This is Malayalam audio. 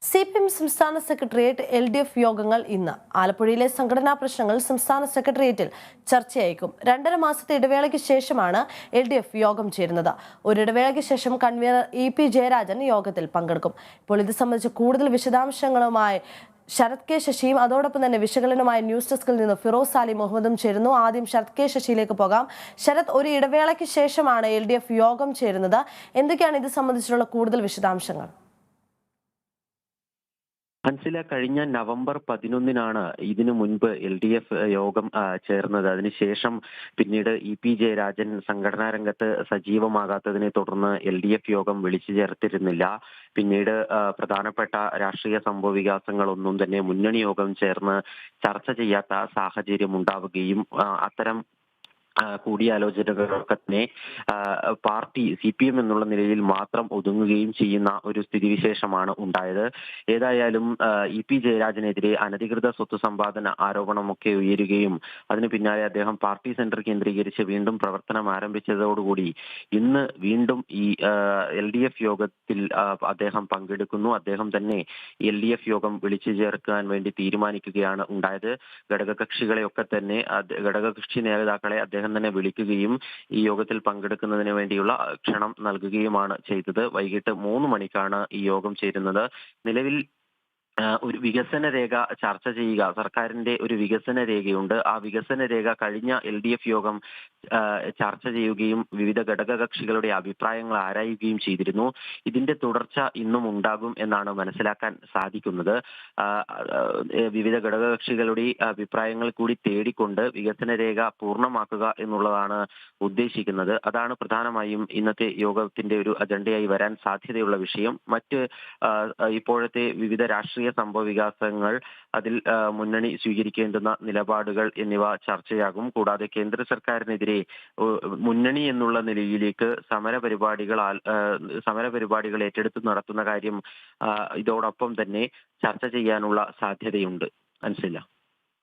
CPM സംസ്ഥാന സെക്രട്ടേറിയറ്റ് LDF യോഗങ്ങൾ ഇന്ന്. ആലപ്പുഴയിലെ സംഘടനാ പ്രശ്നങ്ങൾ സംസ്ഥാന സെക്രട്ടേറിയറ്റിൽ ചർച്ചയായേക്കും. 2.5 മാസത്തെ ഇടവേളയ്ക്ക് ശേഷമാണ് LDF യോഗം ചേരുന്നത്. ഒരിടവേളയ്ക്ക് ശേഷം കൺവീനർ EP ജയരാജൻ യോഗത്തിൽ പങ്കെടുക്കും. ഇപ്പോൾ ഇത് സംബന്ധിച്ച് കൂടുതൽ വിശദാംശങ്ങളുമായി ശരത് കെ ശശിയും അതോടൊപ്പം തന്നെ വിശകലനമായ ന്യൂസ് ഡെസ്കിൽ നിന്ന് ഫിറോസ് അലി മുഹമ്മദും ചേരുന്നു. ആദ്യം ശരത് കെ ശശിയിലേക്ക് പോകാം. ശരത്, ഒരു ഇടവേളയ്ക്ക് ശേഷമാണ് LDF യോഗം ചേരുന്നത്. എന്തൊക്കെയാണ് ഇത് സംബന്ധിച്ചുള്ള കൂടുതൽ വിശദാംശങ്ങൾ? ഹൻസില, കഴിഞ്ഞ നവംബർ 11-നാണ് ഇതിനു മുൻപ് LDF യോഗം ചേർന്നത്. അതിനുശേഷം പിന്നീട് EP ജയരാജൻ സംഘടനാ രംഗത്ത് സജീവമാകാത്തതിനെ തുടർന്ന് LDF യോഗം വിളിച്ചു ചേർത്തിരുന്നില്ല. പിന്നീട് പ്രധാനപ്പെട്ട രാഷ്ട്രീയ സംഭവ വികാസങ്ങളൊന്നും തന്നെ മുന്നണി യോഗം ചേർന്ന് ചർച്ച ചെയ്യാത്ത സാഹചര്യം ഉണ്ടാവുകയും അത്തരം കൂടിയാലോചനകളൊക്കെ തന്നെ പാർട്ടി CPM എന്നുള്ള നിലയിൽ മാത്രം ഒതുങ്ങുകയും ചെയ്യുന്ന ഒരു സ്ഥിതിവിശേഷമാണ് ഉണ്ടായത്. ഏതായാലും EP ജയരാജനെതിരെ അനധികൃത സ്വത്ത് സമ്പാദന ആരോപണമൊക്കെ ഉയരുകയും അതിന് പിന്നാലെ അദ്ദേഹം പാർട്ടി സെന്റർ കേന്ദ്രീകരിച്ച് വീണ്ടും പ്രവർത്തനം ആരംഭിച്ചതോടുകൂടി ഇന്ന് വീണ്ടും ഈ LDF യോഗത്തിൽ അദ്ദേഹം പങ്കെടുക്കുന്നു. അദ്ദേഹം തന്നെ LDF യോഗം വിളിച്ചു ചേർക്കാൻ വേണ്ടി തീരുമാനിക്കുകയാണ് ഉണ്ടായത്. ഘടകകക്ഷികളെയൊക്കെ തന്നെ ഘടകകക്ഷി നേതാക്കളെ അദ്ദേഹം തന്നെ വിളിക്കുകയും ഈ യോഗത്തിൽ പങ്കെടുക്കുന്നതിന് വേണ്ടിയുള്ള ക്ഷണം നൽകുകയുമാണ് ചെയ്തത്. വൈകിട്ട് 3 മണിക്കാണ് ഈ യോഗം ചേരുന്നത്. നിലവിൽ ഒരു വികസന രേഖ ചർച്ച ചെയ്യുക, സർക്കാരിന്റെ ഒരു വികസന രേഖയുണ്ട്. ആ വികസന രേഖ കഴിഞ്ഞ LDF യോഗം ചർച്ച ചെയ്യുകയും വിവിധ ഘടകകക്ഷികളുടെ അഭിപ്രായങ്ങൾ ആരായുകയും ചെയ്തിരുന്നു. ഇതിന്റെ തുടർച്ച ഇന്നും ഉണ്ടാകും എന്നാണ് മനസ്സിലാക്കാൻ സാധിക്കുന്നത്. വിവിധ ഘടകകക്ഷികളുടെ അഭിപ്രായങ്ങൾ കൂടി തേടിക്കൊണ്ട് വികസന രേഖ പൂർണ്ണമാക്കുക എന്നുള്ളതാണ് ഉദ്ദേശിക്കുന്നത്. അതാണ് പ്രധാനമായും ഇന്നത്തെ യോഗത്തിന്റെ ഒരു അജണ്ടയായി വരാൻ സാധ്യതയുള്ള വിഷയം. മറ്റ് ഇപ്പോഴത്തെ വിവിധ രാഷ്ട്രീയ സംഭവ വികാസങ്ങൾ, അതിൽ മുന്നണി സ്വീകരിക്കേണ്ടുന്ന നിലപാടുകൾ എന്നിവ ചർച്ചയാകും. കൂടാതെ കേന്ദ്ര സർക്കാരിനെതിരെ മുന്നണി എന്നുള്ള നിലയിലേക്ക് സമരപരിപാടികൾ ഏറ്റെടുത്ത് നടത്തുന്ന കാര്യം ഇതോടൊപ്പം തന്നെ ചർച്ച ചെയ്യാനുള്ള സാധ്യതയുണ്ട്. മനസ്സില്ല.